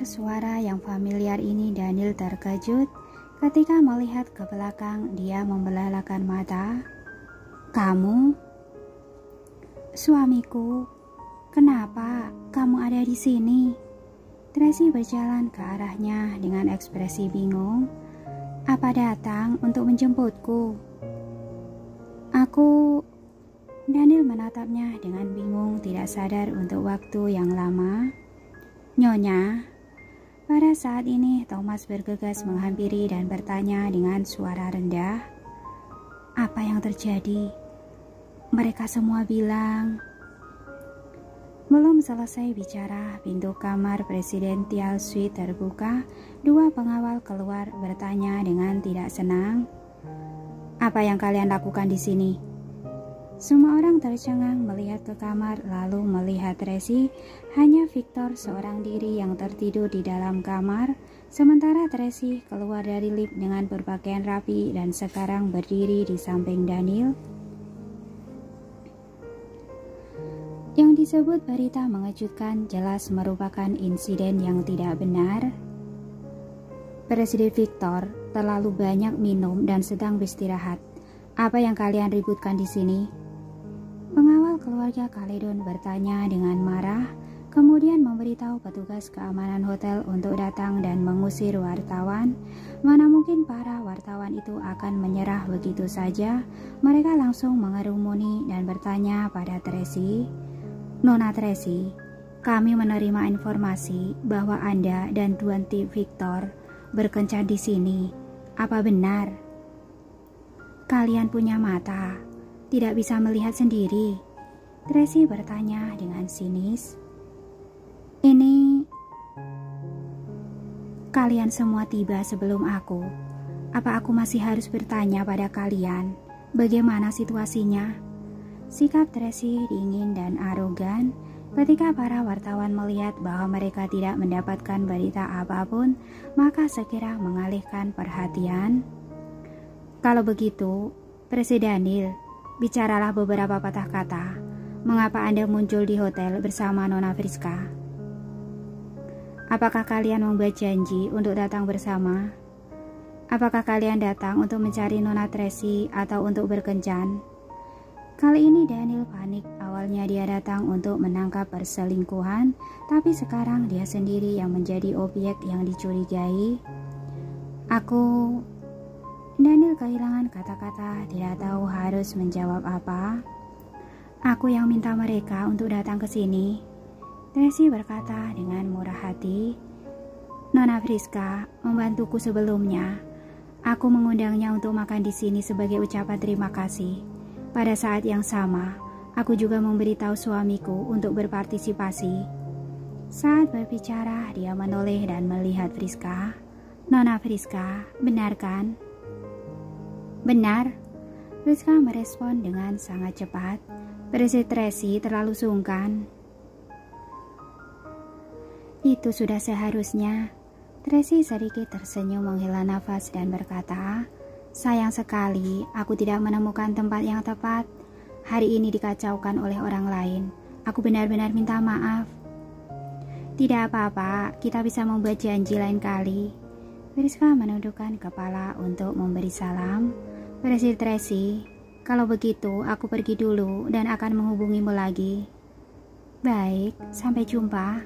Mendengar suara yang familiar ini, Daniel terkejut. Ketika melihat ke belakang, dia membelalakan mata. "Kamu?" "Suamiku. Kenapa kamu ada di sini?" Tracy berjalan ke arahnya dengan ekspresi bingung. "Apa datang untuk menjemputku?" "Aku..." Daniel menatapnya dengan bingung, tidak sadar untuk waktu yang lama. "Nyonya." Pada saat ini Thomas bergegas menghampiri dan bertanya dengan suara rendah, "Apa yang terjadi? Mereka semua bilang..." Belum selesai bicara, pintu kamar Presidential Suite terbuka. Dua pengawal keluar bertanya dengan tidak senang, "Apa yang kalian lakukan di sini?" Semua orang tercengang melihat ke kamar, lalu melihat Tracy. Hanya Victor seorang diri yang tertidur di dalam kamar, sementara Tracy keluar dari lift dengan berpakaian rapi dan sekarang berdiri di samping Daniel. Yang disebut berita mengejutkan jelas merupakan insiden yang tidak benar. "Presiden Victor terlalu banyak minum dan sedang beristirahat. Apa yang kalian ributkan di sini?" Pengawal keluarga Caledon bertanya dengan marah, kemudian memberitahu petugas keamanan hotel untuk datang dan mengusir wartawan. Mana mungkin para wartawan itu akan menyerah begitu saja. Mereka langsung mengerumuni dan bertanya pada Tracy, "Nona Tracy, kami menerima informasi bahwa Anda dan Tuan T. Victor berkencan di sini. Apa benar?" "Kalian punya mata, tidak bisa melihat sendiri?" Tracy bertanya dengan sinis. "Ini..." "Kalian semua tiba sebelum aku. Apa aku masih harus bertanya pada kalian bagaimana situasinya?" Sikap Tracy dingin dan arogan. Ketika para wartawan melihat bahwa mereka tidak mendapatkan berita apapun, maka segera mengalihkan perhatian. "Kalau begitu, Presiden Daniel, bicaralah beberapa patah kata. Mengapa Anda muncul di hotel bersama Nona Friska? Apakah kalian membuat janji untuk datang bersama? Apakah kalian datang untuk mencari Nona Tracy atau untuk berkencan?" Kali ini Daniel panik. Awalnya dia datang untuk menangkap perselingkuhan, tapi sekarang dia sendiri yang menjadi objek yang dicurigai. Daniel kehilangan kata-kata, tidak tahu harus menjawab apa. "Aku yang minta mereka untuk datang ke sini," Tracy berkata dengan murah hati. "Nona Friska membantuku sebelumnya. Aku mengundangnya untuk makan di sini sebagai ucapan terima kasih. Pada saat yang sama, aku juga memberitahu suamiku untuk berpartisipasi." Saat berbicara, dia menoleh dan melihat Friska. "Nona Friska, benar kan?" "Benar," Friska merespon dengan sangat cepat. "Presiden Tracy terlalu sungkan." "Itu sudah seharusnya." Tracy sedikit tersenyum menghela nafas dan berkata, "Sayang sekali aku tidak menemukan tempat yang tepat. Hari ini dikacaukan oleh orang lain. Aku benar-benar minta maaf." "Tidak apa-apa, kita bisa membuat janji lain kali." Friska menundukkan kepala untuk memberi salam. "Presiden Tracy, kalau begitu aku pergi dulu dan akan menghubungimu lagi." "Baik, sampai jumpa."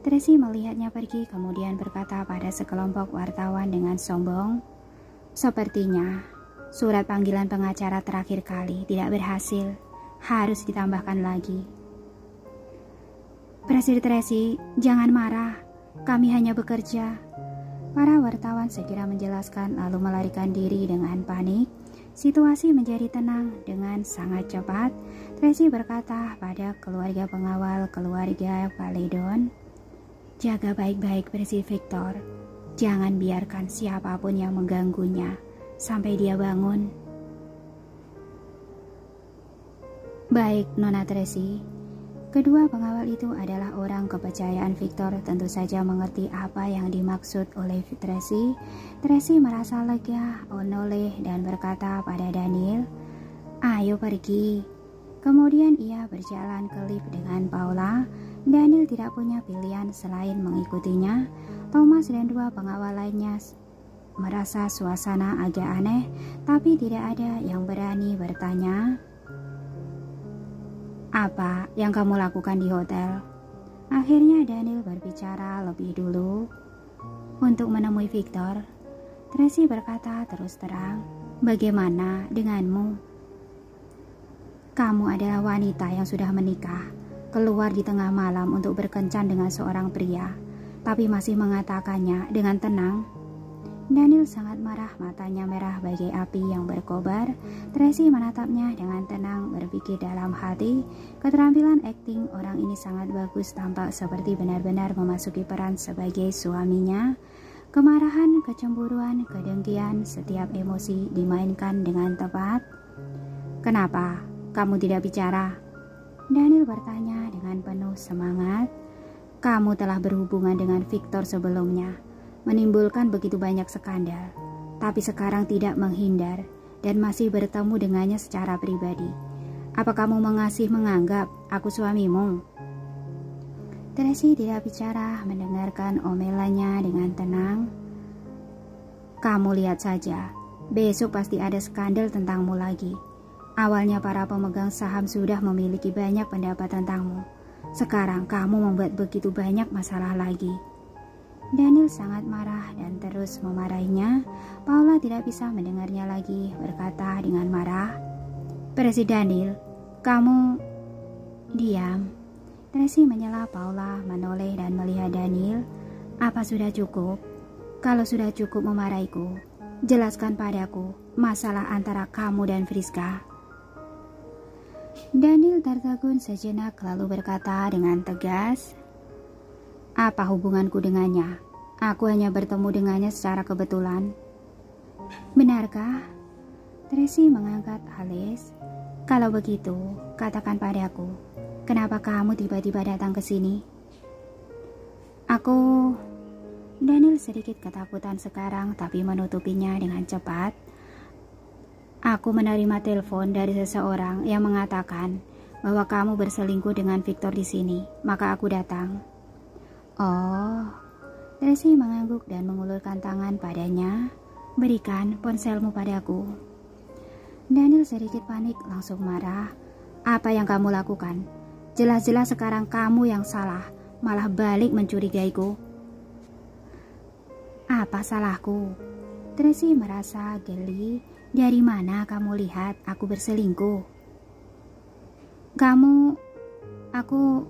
Tracy melihatnya pergi, kemudian berkata pada sekelompok wartawan dengan sombong, "Sepertinya surat panggilan pengacara terakhir kali tidak berhasil. Harus ditambahkan lagi." "Presiden Tracy, jangan marah. Kami hanya bekerja." Para wartawan segera menjelaskan lalu melarikan diri dengan panik. Situasi menjadi tenang dengan sangat cepat. Tracy berkata pada keluarga pengawal keluarga Caledon, "Jaga baik-baik Presiden Victor. Jangan biarkan siapapun yang mengganggunya sampai dia bangun." "Baik, Nona Tracy." Kedua pengawal itu adalah orang kepercayaan Victor, tentu saja mengerti apa yang dimaksud oleh Tracy. Tracy merasa lega, menoleh dan berkata pada Daniel, "Ayo pergi." Kemudian ia berjalan ke lift dengan Paula. Daniel tidak punya pilihan selain mengikutinya. Thomas dan dua pengawal lainnya merasa suasana agak aneh, tapi tidak ada yang berani bertanya. "Apa yang kamu lakukan di hotel?" Akhirnya Daniel berbicara lebih dulu. "Untuk menemui Victor," Tracy berkata terus terang. "Bagaimana denganmu? Kamu adalah wanita yang sudah menikah, keluar di tengah malam untuk berkencan dengan seorang pria, tapi masih mengatakannya dengan tenang." Daniel sangat marah, matanya merah bagai api yang berkobar. Tracy menatapnya dengan tenang, berpikir dalam hati, keterampilan akting orang ini sangat bagus, tampak seperti benar-benar memasuki peran sebagai suaminya. Kemarahan, kecemburuan, kedengkian, setiap emosi dimainkan dengan tepat. "Kenapa kamu tidak bicara?" Daniel bertanya dengan penuh semangat. "Kamu telah berhubungan dengan Victor sebelumnya, menimbulkan begitu banyak skandal, tapi sekarang tidak menghindar dan masih bertemu dengannya secara pribadi. Apa kamu menganggap aku suamimu?" Tracy tidak bicara, mendengarkan omelannya dengan tenang. "Kamu lihat saja, besok pasti ada skandal tentangmu lagi. Awalnya para pemegang saham sudah memiliki banyak pendapat tentangmu. Sekarang kamu membuat begitu banyak masalah lagi." Daniel sangat marah dan terus memarahinya. Paula tidak bisa mendengarnya lagi, berkata dengan marah, "Presiden Daniel, kamu..." "Diam." Tracy menyela Paula, menoleh dan melihat Daniel. "Apa sudah cukup? Kalau sudah cukup memarahiku, jelaskan padaku masalah antara kamu dan Friska." Daniel tertegun sejenak lalu berkata dengan tegas, "Apa hubunganku dengannya? Aku hanya bertemu dengannya secara kebetulan." "Benarkah?" Tracy mengangkat alis. "Kalau begitu, katakan padaku, kenapa kamu tiba-tiba datang ke sini?" "Aku..." Daniel sedikit ketakutan sekarang, tapi menutupinya dengan cepat. "Aku menerima telepon dari seseorang yang mengatakan bahwa kamu berselingkuh dengan Victor di sini, maka aku datang." "Oh." Tracy mengangguk dan mengulurkan tangan padanya. "Berikan ponselmu padaku." Daniel sedikit panik, langsung marah. "Apa yang kamu lakukan? Jelas-jelas sekarang kamu yang salah, malah balik mencurigaiku." "Apa salahku?" Tracy merasa geli. "Dari mana kamu lihat aku berselingkuh?" Aku...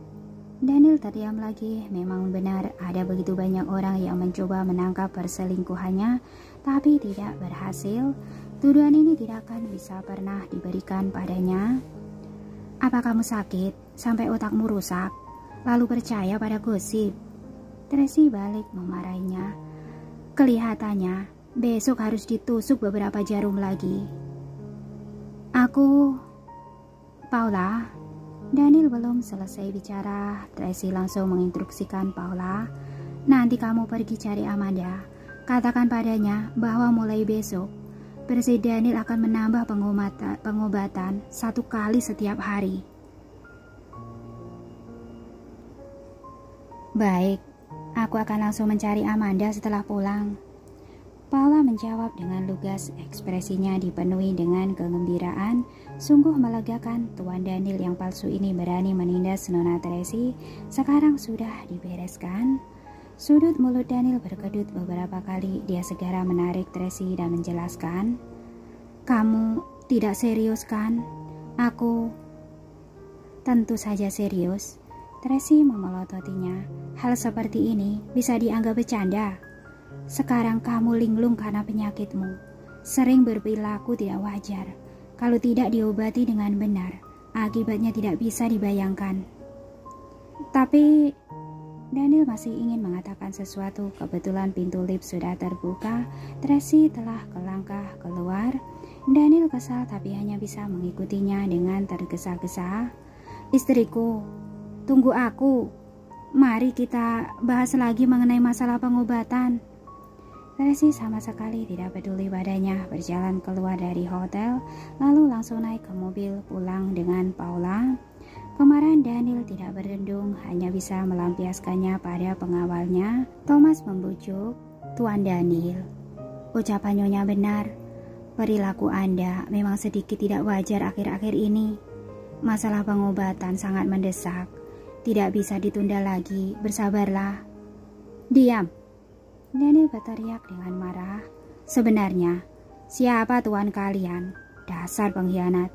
Daniel terdiam lagi. Memang benar ada begitu banyak orang yang mencoba menangkap perselingkuhannya, tapi tidak berhasil. Tuduhan ini tidak akan bisa pernah diberikan padanya. "Apa kamu sakit sampai otakmu rusak, lalu percaya pada gosip?" Tracy balik memarahinya. "Kelihatannya besok harus ditusuk beberapa jarum lagi." "Aku..." "Paula..." Daniel belum selesai bicara, Tracy langsung menginstruksikan Paula, "Nanti kamu pergi cari Amanda. Katakan padanya bahwa mulai besok, Presiden Daniel akan menambah pengobatan 1 kali setiap hari." "Baik, aku akan langsung mencari Amanda setelah pulang." Paula menjawab dengan lugas, ekspresinya dipenuhi dengan kegembiraan. Sungguh melegakan, Tuan Daniel yang palsu ini berani menindas Nona Tracy. Sekarang sudah dibereskan. Sudut mulut Daniel berkedut beberapa kali. Dia segera menarik Tracy dan menjelaskan, "Kamu tidak serius kan? Aku..." "Tentu saja serius." Tracy memelototinya. "Hal seperti ini bisa dianggap bercanda. Sekarang kamu linglung karena penyakitmu, sering berperilaku tidak wajar. Kalau tidak diobati dengan benar, akibatnya tidak bisa dibayangkan." "Tapi..." Daniel masih ingin mengatakan sesuatu. Kebetulan pintu lift sudah terbuka. Tracy telah kelangkah keluar. Daniel kesal tapi hanya bisa mengikutinya dengan tergesa-gesa. "Istriku, tunggu aku. Mari kita bahas lagi mengenai masalah pengobatan." Tracy sama sekali tidak peduli padanya, berjalan keluar dari hotel, lalu langsung naik ke mobil pulang dengan Paula. Kemarahan Daniel tidak bendung, hanya bisa melampiaskannya pada pengawalnya. Thomas membujuk, "Tuan Daniel, ucapan Nyonya benar. Perilaku Anda memang sedikit tidak wajar akhir-akhir ini. Masalah pengobatan sangat mendesak. Tidak bisa ditunda lagi, bersabarlah." "Diam!" Daniel berteriak dengan marah. "Sebenarnya, siapa tuan kalian? Dasar pengkhianat!"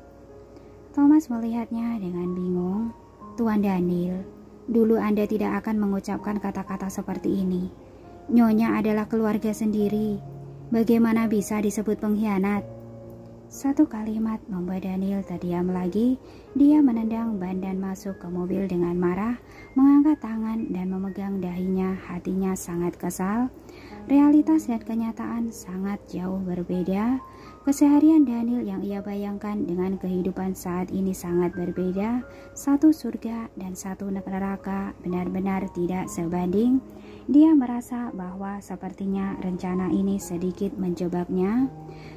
Thomas melihatnya dengan bingung. "Tuan Daniel, dulu Anda tidak akan mengucapkan kata-kata seperti ini. Nyonya adalah keluarga sendiri. Bagaimana bisa disebut pengkhianat?" Satu kalimat membuat Daniel terdiam lagi. Dia menendang ban dan masuk ke mobil dengan marah, mengangkat tangan dan memegang dahinya. Hatinya sangat kesal. Realitas dan kenyataan sangat jauh berbeda. Keseharian Daniel yang ia bayangkan dengan kehidupan saat ini sangat berbeda. Satu surga dan satu neraka benar-benar tidak sebanding. Dia merasa bahwa sepertinya rencana ini sedikit menjebaknya.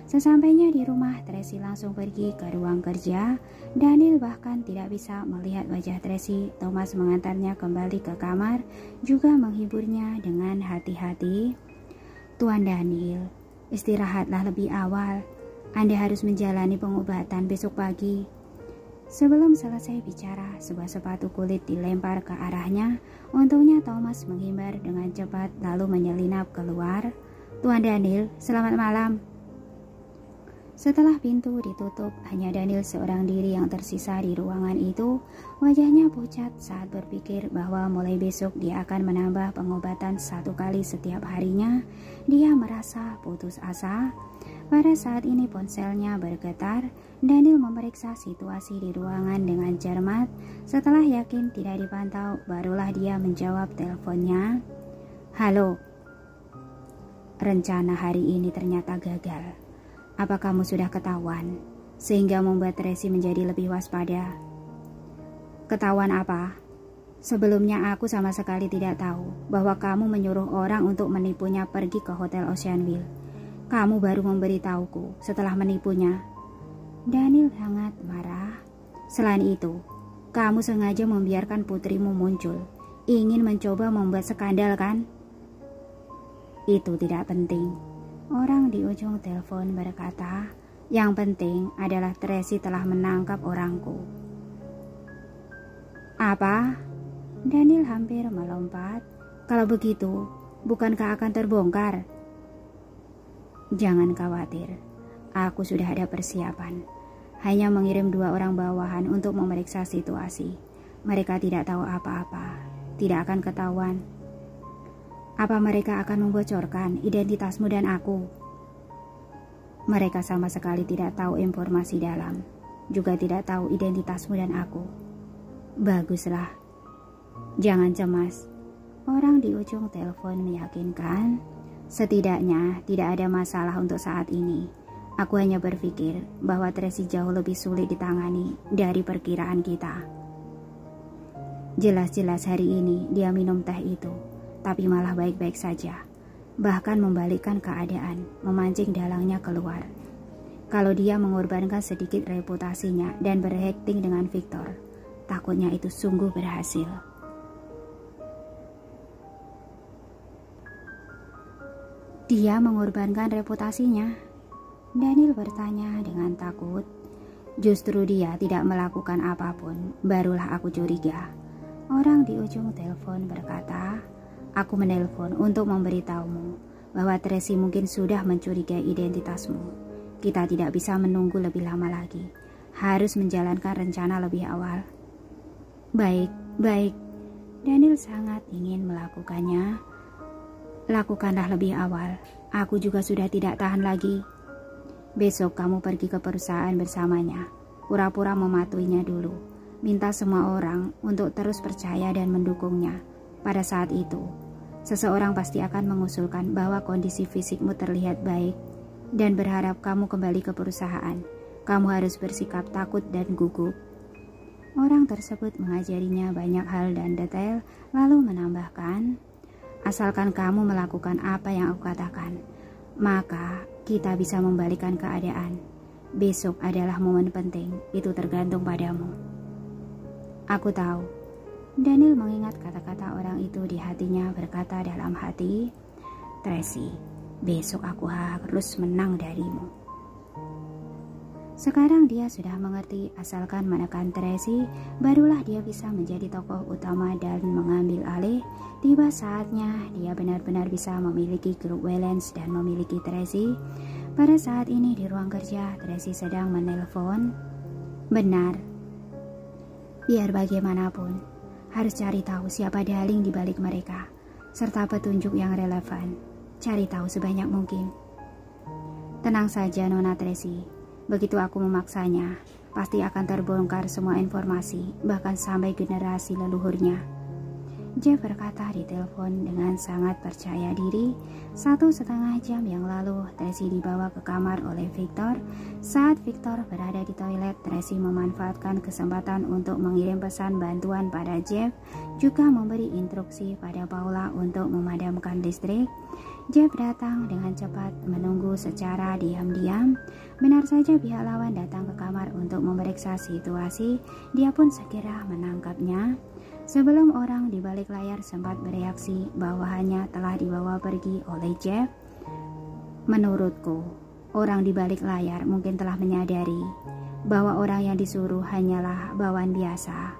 Sesampainya di rumah, Tracy langsung pergi ke ruang kerja. Daniel bahkan tidak bisa melihat wajah Tracy. Thomas mengantarnya kembali ke kamar, juga menghiburnya dengan hati-hati. "Tuan Daniel, istirahatlah lebih awal. Anda harus menjalani pengobatan besok pagi." Sebelum selesai bicara, sebuah sepatu kulit dilempar ke arahnya. Untungnya Thomas menghindar dengan cepat lalu menyelinap keluar. "Tuan Daniel, selamat malam." Setelah pintu ditutup, hanya Daniel seorang diri yang tersisa di ruangan itu. Wajahnya pucat saat berpikir bahwa mulai besok dia akan menambah pengobatan 1 kali setiap harinya. Dia merasa putus asa. Pada saat ini ponselnya bergetar. Daniel memeriksa situasi di ruangan dengan cermat. Setelah yakin tidak dipantau, barulah dia menjawab teleponnya. "Halo. Rencana hari ini ternyata gagal. Apa kamu sudah ketahuan, sehingga membuat Tracy menjadi lebih waspada?" "Ketahuan apa? Sebelumnya aku sama sekali tidak tahu bahwa kamu menyuruh orang untuk menipunya pergi ke Hotel Oceanville. Kamu baru memberitahuku setelah menipunya." Daniel sangat marah. "Selain itu, kamu sengaja membiarkan putrimu muncul. Ingin mencoba membuat skandal, kan?" "Itu tidak penting." Orang di ujung telepon berkata, "Yang penting adalah Tracy telah menangkap orangku." "Apa?" Daniel hampir melompat. "Kalau begitu, bukankah akan terbongkar?" "Jangan khawatir, aku sudah ada persiapan. Hanya mengirim 2 orang bawahan untuk memeriksa situasi. Mereka tidak tahu apa-apa, tidak akan ketahuan." "Apa mereka akan membocorkan identitasmu dan aku?" "Mereka sama sekali tidak tahu informasi dalam, juga tidak tahu identitasmu dan aku." "Baguslah. Jangan cemas." Orang di ujung telepon meyakinkan. "Setidaknya tidak ada masalah untuk saat ini. Aku hanya berpikir bahwa Tracy jauh lebih sulit ditangani dari perkiraan kita. Jelas-jelas hari ini dia minum teh itu, tapi malah baik-baik saja. Bahkan membalikkan keadaan, memancing dalangnya keluar. Kalau dia mengorbankan sedikit reputasinya dan beracting dengan Victor, takutnya itu sungguh berhasil." "Dia mengorbankan reputasinya?" Daniel bertanya dengan takut. "Justru dia tidak melakukan apapun, barulah aku curiga." Orang di ujung telepon berkata, "Aku menelpon untuk memberitahumu bahwa Tracy mungkin sudah mencurigai identitasmu. Kita tidak bisa menunggu lebih lama lagi. Harus menjalankan rencana lebih awal." Baik. Daniel sangat ingin melakukannya. "Lakukanlah lebih awal. Aku juga sudah tidak tahan lagi." "Besok kamu pergi ke perusahaan bersamanya. Pura-pura mematuhinya dulu. Minta semua orang untuk terus percaya dan mendukungnya. Pada saat itu, seseorang pasti akan mengusulkan bahwa kondisi fisikmu terlihat baik dan berharap kamu kembali ke perusahaan. Kamu harus bersikap takut dan gugup." Orang tersebut mengajarinya banyak hal dan detail, lalu menambahkan, "Asalkan kamu melakukan apa yang aku katakan, maka kita bisa membalikan keadaan. Besok adalah momen penting, itu tergantung padamu. Aku tahu. Daniel mengingat kata-kata orang itu di hatinya, berkata dalam hati, Tracy, besok aku harus menang darimu. Sekarang dia sudah mengerti, asalkan menekan Tracy, barulah dia bisa menjadi tokoh utama dan mengambil alih. Tiba saatnya dia benar-benar bisa memiliki grup Waylands dan memiliki Tracy. Pada saat ini di ruang kerja, Tracy sedang menelpon. Benar. Biar bagaimanapun, harus cari tahu siapa daling di balik mereka, serta petunjuk yang relevan. Cari tahu sebanyak mungkin. Tenang saja Nona Tracy. Begitu aku memaksanya, pasti akan terbongkar semua informasi, bahkan sampai generasi leluhurnya. Jeff berkata di telepon dengan sangat percaya diri. 1,5 jam yang lalu, Tracy dibawa ke kamar oleh Victor. Saat Victor berada di toilet, Tracy memanfaatkan kesempatan untuk mengirim pesan bantuan pada Jeff, juga memberi instruksi pada Paula untuk memadamkan listrik. Jeff datang dengan cepat, menunggu secara diam-diam. Benar saja pihak lawan datang ke kamar untuk memeriksa situasi. Dia pun segera menangkapnya. Sebelum orang di balik layar sempat bereaksi, bawahannya telah dibawa pergi oleh Jeff. Menurutku, orang di balik layar mungkin telah menyadari bahwa orang yang disuruh hanyalah bawahan biasa.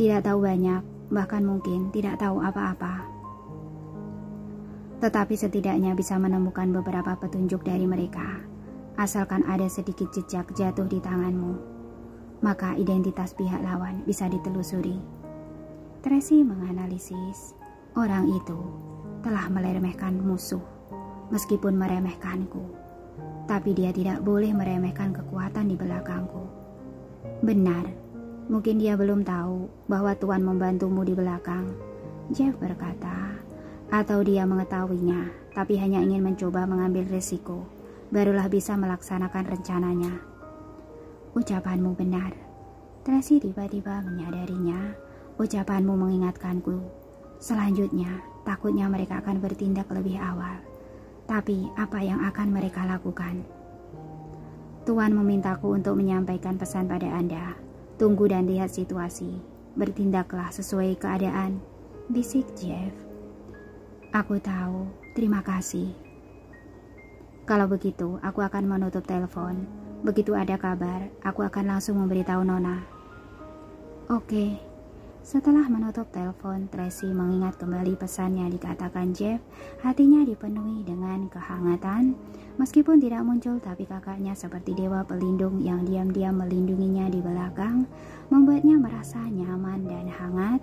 Tidak tahu banyak, bahkan mungkin tidak tahu apa-apa. Tetapi setidaknya bisa menemukan beberapa petunjuk dari mereka. Asalkan ada sedikit jejak jatuh di tanganmu, maka identitas pihak lawan bisa ditelusuri. Tracy menganalisis, orang itu telah meremehkan musuh, meskipun meremehkanku. Tapi dia tidak boleh meremehkan kekuatan di belakangku. Benar, mungkin dia belum tahu bahwa Tuhan membantumu di belakang, Jeff berkata. Atau dia mengetahuinya, tapi hanya ingin mencoba mengambil risiko, barulah bisa melaksanakan rencananya. Ucapanmu benar. Tracy tiba-tiba menyadarinya. Ucapanmu mengingatkanku. Selanjutnya, takutnya mereka akan bertindak lebih awal. Tapi apa yang akan mereka lakukan? Tuhan memintaku untuk menyampaikan pesan pada Anda. Tunggu dan lihat situasi. Bertindaklah sesuai keadaan, bisik Jeff. Aku tahu, terima kasih. Kalau begitu, aku akan menutup telepon. Begitu ada kabar, aku akan langsung memberitahu Nona. Oke. Setelah menutup telepon, Tracy mengingat kembali pesan yang dikatakan Jeff. Hatinya dipenuhi dengan kehangatan. Meskipun tidak muncul, tapi kakaknya seperti dewa pelindung yang diam-diam melindunginya di belakang, membuatnya merasa nyaman dan hangat.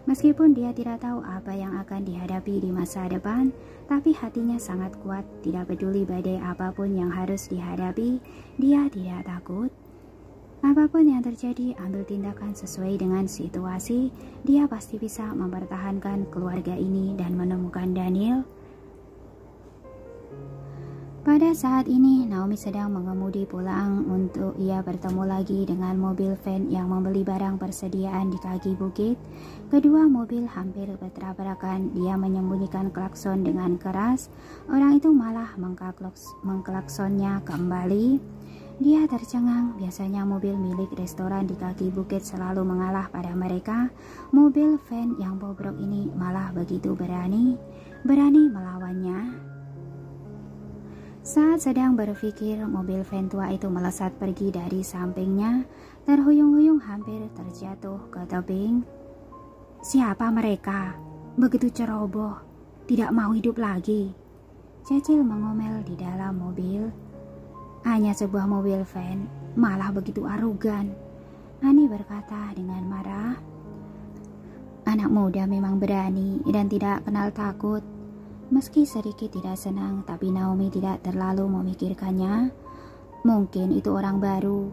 Meskipun dia tidak tahu apa yang akan dihadapi di masa depan, tapi hatinya sangat kuat. Tidak peduli badai apapun yang harus dihadapi, dia tidak takut. Apapun yang terjadi, ambil tindakan sesuai dengan situasi. Dia pasti bisa mempertahankan keluarga ini dan menemukan Daniel. Pada saat ini, Naomi sedang mengemudi pulang untuk ia bertemu lagi dengan mobil van yang membeli barang persediaan di kaki bukit. Kedua mobil hampir bertabrakan. Dia menyembunyikan klakson dengan keras. Orang itu malah mengklaksonnya kembali. Dia tercengang. Biasanya mobil milik restoran di kaki bukit selalu mengalah pada mereka. Mobil van yang bobrok ini malah begitu berani melawannya. Saat sedang berpikir, mobil van tua itu melesat pergi dari sampingnya, terhuyung-huyung hampir terjatuh ke tebing. Siapa mereka? Begitu ceroboh, tidak mau hidup lagi. Cecil mengomel di dalam mobil. Hanya sebuah mobil van, malah begitu arogan. Ani berkata dengan marah. Anak muda memang berani dan tidak kenal takut. Meski sedikit tidak senang, tapi Naomi tidak terlalu memikirkannya. Mungkin itu orang baru.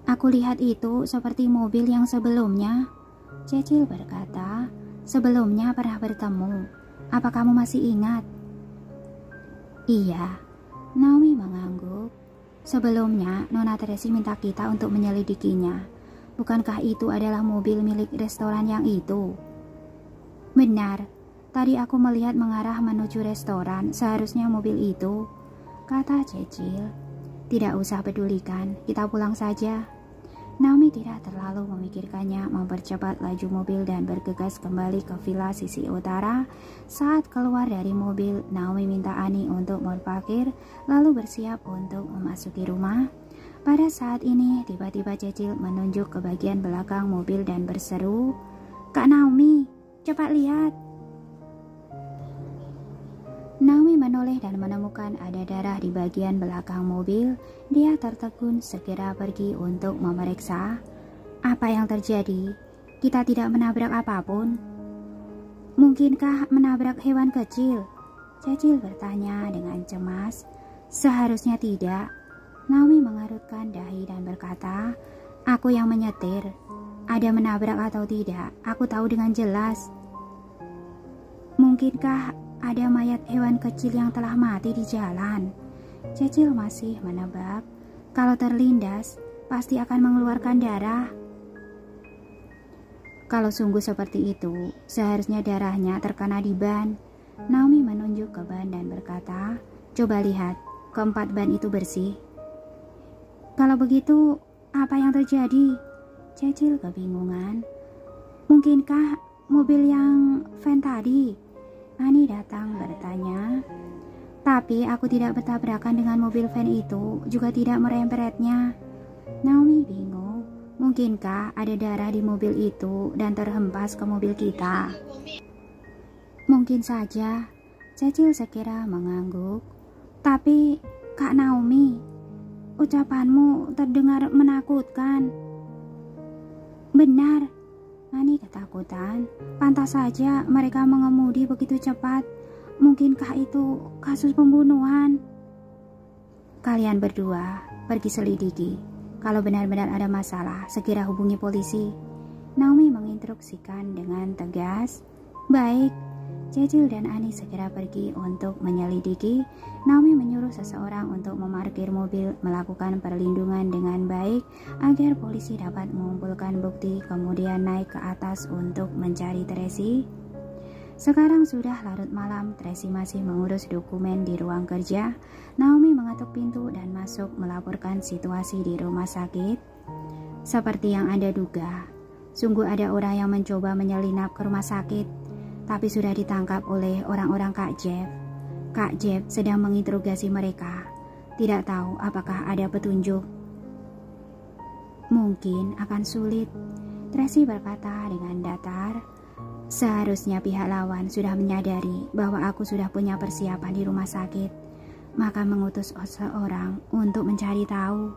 Aku lihat itu seperti mobil yang sebelumnya, Cecil berkata. Sebelumnya pernah bertemu. Apa kamu masih ingat? Iya, Naomi mengangguk. Sebelumnya, Nona Tracy minta kita untuk menyelidikinya. Bukankah itu adalah mobil milik restoran yang itu? Benar. Tadi aku melihat mengarah menuju restoran, seharusnya mobil itu, kata Cecil. Tidak usah pedulikan, kita pulang saja. Naomi tidak terlalu memikirkannya, mempercepat laju mobil dan bergegas kembali ke villa sisi utara. Saat keluar dari mobil, Naomi minta Ani untuk berparkir, lalu bersiap untuk memasuki rumah. Pada saat ini, tiba-tiba Cecil menunjuk ke bagian belakang mobil dan berseru, "Kak Naomi, cepat lihat." Naomi menoleh dan menemukan ada darah di bagian belakang mobil. Dia tertegun, segera pergi untuk memeriksa. Apa yang terjadi? Kita tidak menabrak apapun. Mungkinkah menabrak hewan kecil? Cecil bertanya dengan cemas. Seharusnya tidak. Naomi mengarutkan dahi dan berkata, aku yang menyetir. Ada menabrak atau tidak, aku tahu dengan jelas. Mungkinkah ada mayat hewan kecil yang telah mati di jalan? Cecil masih menebak. Kalau terlindas, pasti akan mengeluarkan darah. Kalau sungguh seperti itu, seharusnya darahnya terkena di ban. Naomi menunjuk ke ban dan berkata, coba lihat, keempat ban itu bersih. Kalau begitu, apa yang terjadi? Cecil kebingungan. Mungkinkah mobil yang van tadi? Ani datang bertanya. Tapi aku tidak bertabrakan dengan mobil van itu, juga tidak meremperetnya. Naomi bingung. Mungkinkah ada darah di mobil itu dan terhempas ke mobil kita? Mungkin saja. Cecil sekira mengangguk. Tapi, Kak Naomi, ucapanmu terdengar menakutkan. Benar, Ani ketakutan. Pantas saja mereka mengemudi begitu cepat. Mungkinkah itu kasus pembunuhan? Kalian berdua pergi selidiki. Kalau benar-benar ada masalah, segera hubungi polisi. Naomi menginstruksikan dengan tegas. Baik. Cecil dan Ani segera pergi untuk menyelidiki. Naomi menyuruh seseorang untuk memarkir mobil, melakukan perlindungan dengan baik agar polisi dapat mengumpulkan bukti, kemudian naik ke atas untuk mencari Tracy. Sekarang sudah larut malam, Tracy masih mengurus dokumen di ruang kerja. Naomi mengetuk pintu dan masuk melaporkan situasi di rumah sakit. Seperti yang Anda duga, sungguh ada orang yang mencoba menyelinap ke rumah sakit. Tapi sudah ditangkap oleh orang-orang Kak Jeff. Kak Jeff sedang menginterogasi mereka. Tidak tahu apakah ada petunjuk. Mungkin akan sulit, Tracy berkata dengan datar. Seharusnya pihak lawan sudah menyadari bahwa aku sudah punya persiapan di rumah sakit, maka mengutus seseorang untuk mencari tahu.